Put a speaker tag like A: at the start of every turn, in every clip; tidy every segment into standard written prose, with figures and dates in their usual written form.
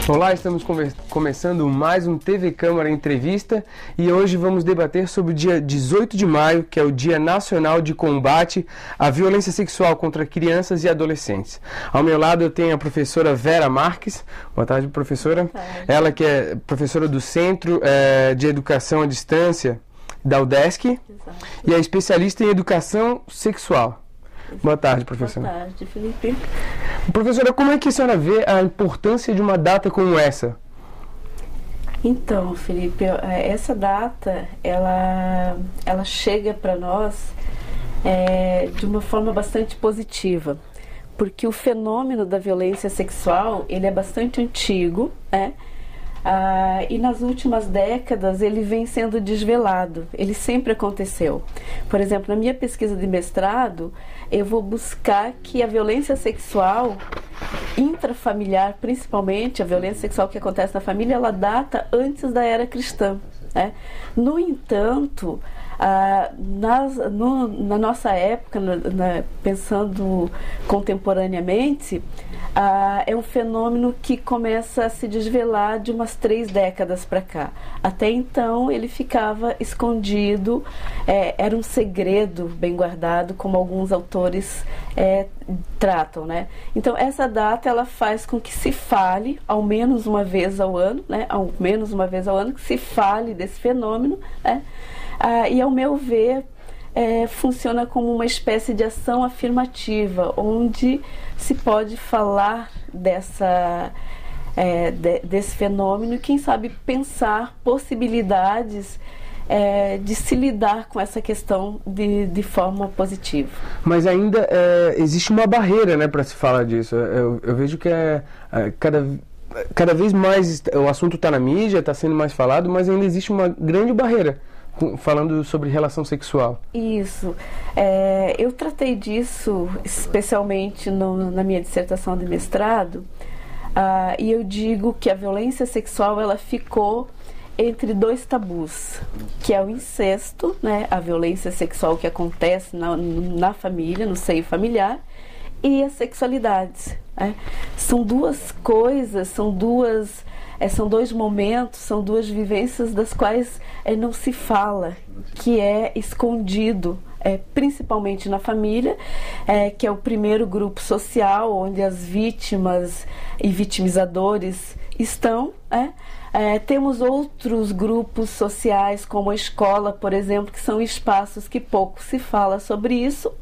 A: Olá, estamos começando mais um TV Câmara Entrevista e hoje vamos debater sobre o dia 18 de maio, que é o Dia Nacional de Combate à Violência Sexual contra Crianças e Adolescentes. Ao meu lado eu tenho a professora Vera Marques. Boa tarde, professora. Boa tarde. Ela que é professora do Centro de Educação à Distância da UDESC. Exato. E é especialista em Educação Sexual. Boa tarde, professora.
B: Boa tarde, Felipe.
A: Professora, como é que a senhora vê a importância de uma data como essa?
B: Então, Felipe, essa data, ela chega para nós de uma forma bastante positiva, porque o fenômeno da violência sexual, ele é bastante antigo, né? E nas últimas décadas ele vem sendo desvelado, ele sempre aconteceu. Por exemplo, na minha pesquisa de mestrado, eu vou buscar que a violência sexual intrafamiliar, principalmente a violência sexual que acontece na família, ela data antes da era cristã, né? No entanto, na nossa época, pensando contemporaneamente, é um fenômeno que começa a se desvelar de umas 3 décadas para cá. Até então ele ficava escondido, era um segredo bem guardado, como alguns autores tratam, né? Então essa data ela faz com que se fale ao menos uma vez ao ano, né? Ao menos uma vez ao ano que se fale desse fenômeno, né? E ao meu ver funciona como uma espécie de ação afirmativa, onde se pode falar desse fenômeno e, quem sabe, pensar possibilidades de se lidar com essa questão de forma positiva.
A: Mas ainda existe uma barreira, né, para se falar disso. Eu vejo que cada vez mais o assunto está na mídia, está sendo mais falado, mas ainda existe uma grande barreira falando sobre relação sexual.
B: Isso. Eu tratei disso especialmente na minha dissertação de mestrado, e eu digo que a violência sexual ela ficou entre 2 tabus, que é o incesto, né, a violência sexual que acontece na família, no seio familiar, e a sexualidade, né? São 2 coisas, são 2 momentos, são 2 vivências das quais não se fala, que é escondido, principalmente na família, que é o primeiro grupo social onde as vítimas e vitimizadores estão. Temos outros grupos sociais, como a escola, por exemplo, que são espaços que pouco se fala sobre isso.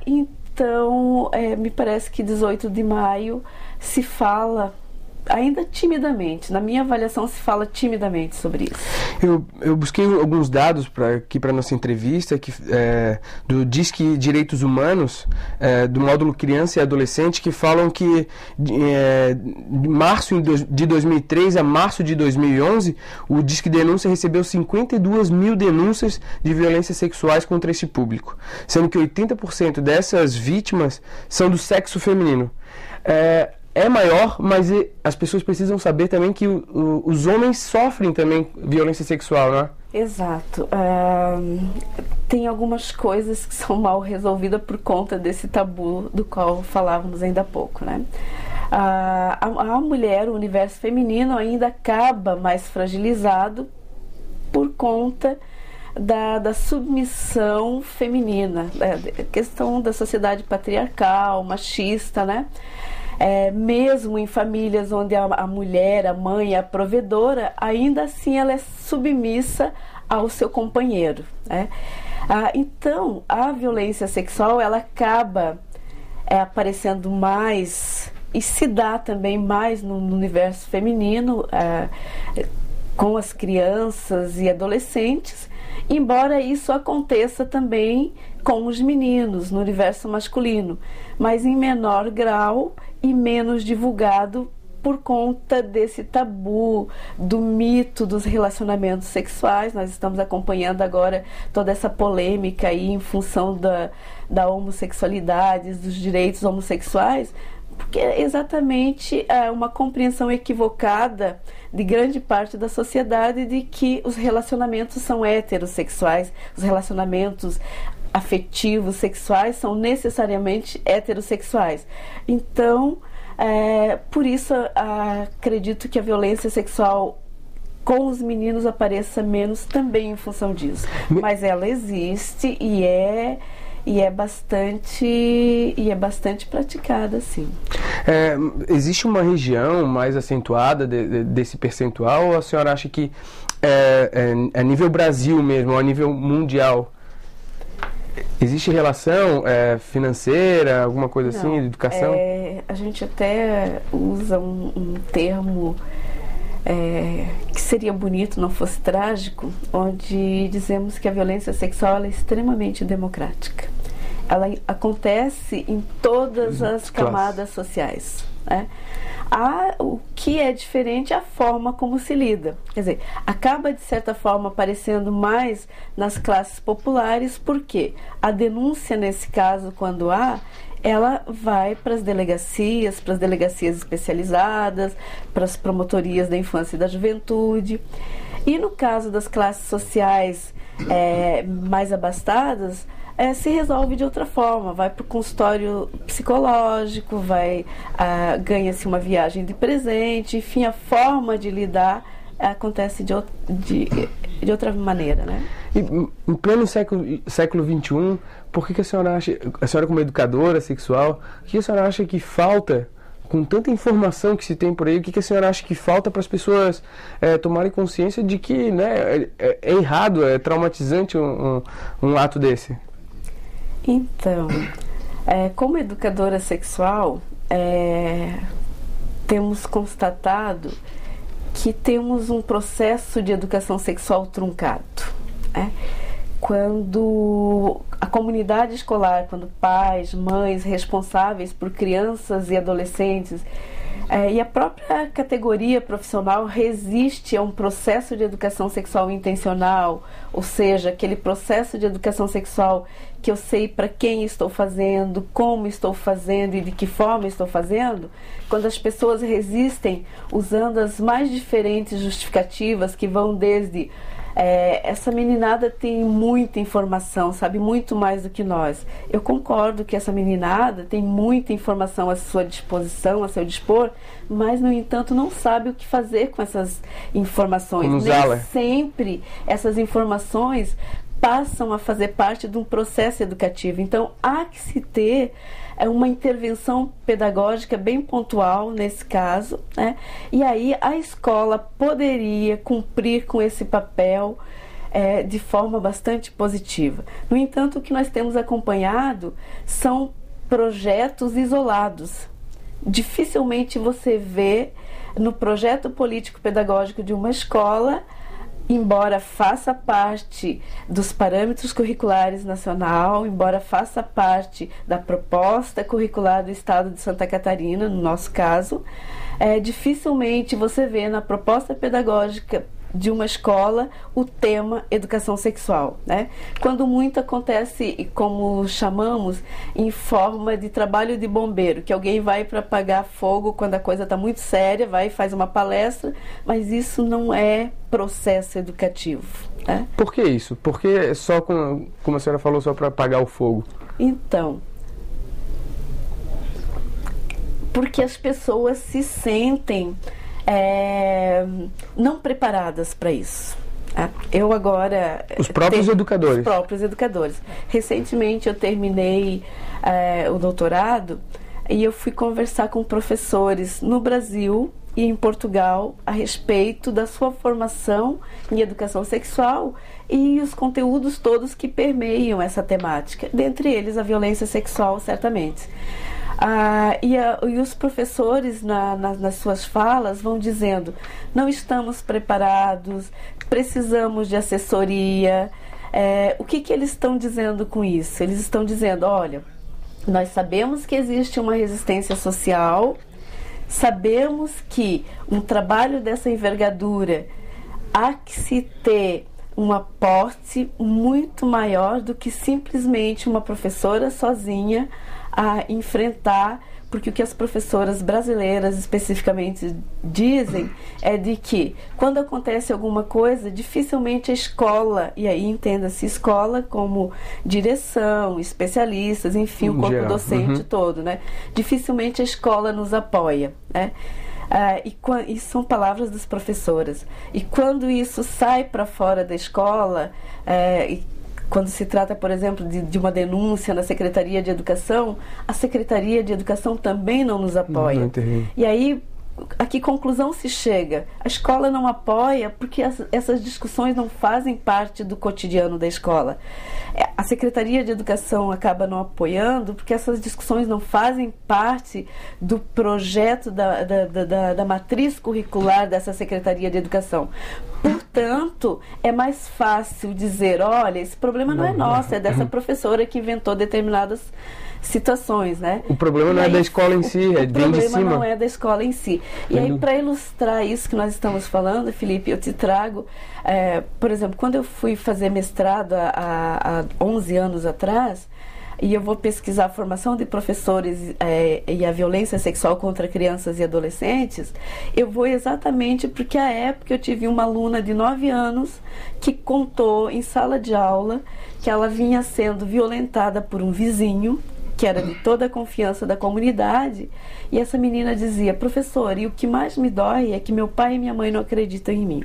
B: Então, me parece que 18 de maio se fala ainda timidamente. Na minha avaliação, se fala timidamente sobre isso.
A: Eu busquei alguns dados aqui para nossa entrevista do Disque Direitos Humanos, do módulo Criança e Adolescente, que falam que de março de 2003 a março de 2011, o Disque Denúncia recebeu 52 mil denúncias de violências sexuais contra esse público, sendo que 80% dessas vítimas são do sexo feminino. É maior, mas as pessoas precisam saber também que os homens sofrem também violência sexual, né?
B: Exato. Tem algumas coisas que são mal resolvidas por conta desse tabu do qual falávamos ainda há pouco, né? A mulher, o universo feminino ainda acaba mais fragilizado por conta da submissão feminina, a questão da sociedade patriarcal, machista, né? Mesmo em famílias onde a mulher, a mãe, é a provedora, ainda assim ela é submissa ao seu companheiro, né? Então, a violência sexual ela acaba aparecendo mais e se dá também mais no universo feminino, com as crianças e adolescentes, embora isso aconteça também com os meninos no universo masculino, mas em menor grau e menos divulgado por conta desse tabu, do mito dos relacionamentos sexuais. Nós estamos acompanhando agora toda essa polêmica aí em função da homossexualidade, dos direitos homossexuais, porque é exatamente uma compreensão equivocada de grande parte da sociedade de que os relacionamentos são heterossexuais, os relacionamentos afetivos, sexuais, são necessariamente heterossexuais. Então, Por isso, acredito que a violência sexual com os meninos apareça menos também em função disso. Mas ela existe e é bastante praticada, sim.
A: Existe uma região mais acentuada desse percentual, ou a senhora acha que é nível Brasil mesmo, ou a nível mundial? Existe relação financeira, alguma coisa assim, de educação?
B: A gente até usa um termo que seria bonito, não fosse trágico, onde dizemos que a violência sexual ela é extremamente democrática. Ela acontece em todas as camadas sociais, né? O que é diferente é a forma como se lida. Quer dizer, acaba de certa forma aparecendo mais nas classes populares, porque a denúncia nesse caso, quando ela vai para as delegacias especializadas, para as promotorias da infância e da juventude. E no caso das classes sociais mais abastadas, se resolve de outra forma, vai para o consultório psicológico, ganha-se uma viagem de presente, enfim, a forma de lidar acontece de outra maneira, né?
A: E em pleno século XXI, por que a senhora acha, a senhora como educadora sexual, o que a senhora acha que falta, com tanta informação que se tem por aí, o que a senhora acha que falta para as pessoas tomarem consciência de que, né, é errado, é traumatizante um ato desse?
B: Então, como educadora sexual, temos constatado que temos um processo de educação sexual truncado. Quando a comunidade escolar, quando pais, mães responsáveis por crianças e adolescentes e a própria categoria profissional resiste a um processo de educação sexual intencional, ou seja, aquele processo de educação sexual que eu sei para quem estou fazendo, como estou fazendo e de que forma estou fazendo, quando as pessoas resistem usando as mais diferentes justificativas que vão desde essa meninada tem muita informação, sabe muito mais do que nós. Eu concordo que essa meninada tem muita informação à sua disposição, a seu dispor, mas, no entanto, não sabe o que fazer com essas informações. Nem sempre essas informações passam a fazer parte de um processo educativo. Então, há que se ter uma intervenção pedagógica bem pontual nesse caso, né? E aí a escola poderia cumprir com esse papel de forma bastante positiva. No entanto, o que nós temos acompanhado são projetos isolados. Dificilmente você vê no projeto político-pedagógico de uma escola, embora faça parte dos parâmetros curriculares nacional, embora faça parte da proposta curricular do Estado de Santa Catarina, no nosso caso, dificilmente você vê na proposta pedagógica de uma escola o tema educação sexual, né? Quando muito acontece, como chamamos, em forma de trabalho de bombeiro, que alguém vai para apagar fogo quando a coisa está muito séria, vai e faz uma palestra, mas isso não é processo educativo, né?
A: Por que isso? Por que só, como a senhora falou, só para apagar o fogo?
B: Então, porque as pessoas se sentem não preparadas para isso. Eu agora...
A: Os próprios educadores.
B: Os próprios educadores. Recentemente eu terminei o doutorado e eu fui conversar com professores no Brasil e em Portugal a respeito da sua formação em educação sexual e os conteúdos todos que permeiam essa temática, dentre eles a violência sexual, certamente. E os professores nas suas falas vão dizendo: não estamos preparados, precisamos de assessoria. O que eles estão dizendo com isso? Eles estão dizendo: olha, nós sabemos que existe uma resistência social, sabemos que um trabalho dessa envergadura há que se ter um aporte muito maior do que simplesmente uma professora sozinha a enfrentar, porque o que as professoras brasileiras especificamente dizem é de que quando acontece alguma coisa, dificilmente a escola, e aí entenda-se escola como direção, especialistas, enfim, o corpo docente todo, né? Dificilmente a escola nos apoia, né? E são palavras das professoras. E quando isso sai para fora da escola, quando se trata, por exemplo, de uma denúncia na Secretaria de Educação, a Secretaria de Educação também não nos apoia. E aí, a que conclusão se chega? A escola não apoia porque essas discussões não fazem parte do cotidiano da escola. A Secretaria de Educação acaba não apoiando porque essas discussões não fazem parte do projeto da matriz curricular dessa Secretaria de Educação. Portanto, é mais fácil dizer, olha, esse problema não é nosso, é dessa professora que inventou determinadas situações, né?
A: O problema não é da escola em si, é bem de cima. O problema
B: não é da escola em si. E aí, para ilustrar isso que nós estamos falando, Felipe, eu te trago, por exemplo, quando eu fui fazer mestrado há 11 anos atrás, e eu vou pesquisar a formação de professores e a violência sexual contra crianças e adolescentes, eu vou exatamente porque à época eu tive uma aluna de 9 anos que contou em sala de aula que ela vinha sendo violentada por um vizinho, que era de toda a confiança da comunidade, e essa menina dizia, professor, e o que mais me dói é que meu pai e minha mãe não acreditam em mim.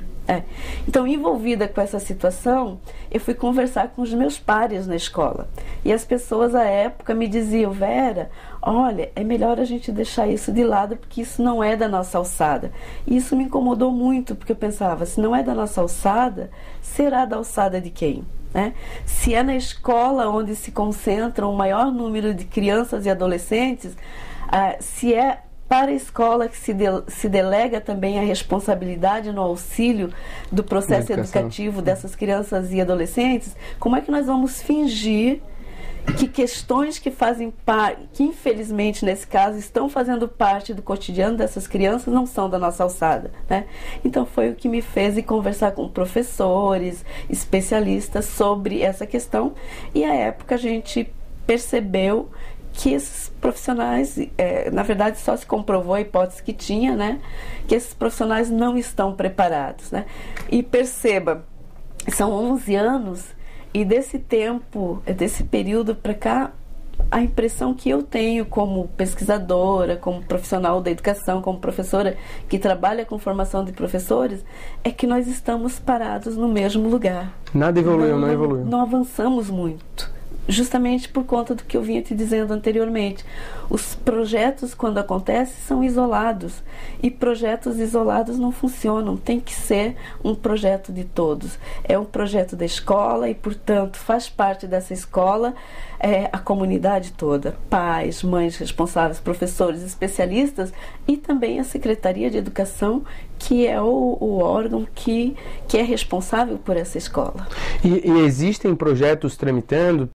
B: Então, envolvida com essa situação, eu fui conversar com os meus pares na escola. E as pessoas à época me diziam, Vera, olha, é melhor a gente deixar isso de lado porque isso não é da nossa alçada. E isso me incomodou muito, porque eu pensava, se não é da nossa alçada, será da alçada de quem? Se é na escola onde se concentram o maior número de crianças e adolescentes, se é para a escola que se delega também a responsabilidade no auxílio do processo educativo dessas crianças e adolescentes, como é que nós vamos fingir que questões que fazem parte, que infelizmente nesse caso estão fazendo parte do cotidiano dessas crianças, não são da nossa alçada, né? Então foi o que me fez ir conversar com professores, especialistas sobre essa questão, e à época a gente percebeu que esses profissionais, na verdade só se comprovou a hipótese que tinha, né? Que esses profissionais não estão preparados, né? E perceba, são 11 anos, e desse tempo, desse período para cá, a impressão que eu tenho como pesquisadora, como profissional da educação, como professora que trabalha com formação de professores, é que nós estamos parados no mesmo lugar.
A: Nada evoluiu, não evoluiu.
B: Não avançamos muito. Justamente por conta do que eu vinha te dizendo anteriormente. Os projetos, quando acontecem, são isolados. E projetos isolados não funcionam. Tem que ser um projeto de todos. É um projeto da escola e, portanto, faz parte dessa escola a comunidade toda. Pais, mães responsáveis, professores, especialistas e também a Secretaria de Educação, que é o órgão que é responsável por essa escola.
A: E existem projetos tramitando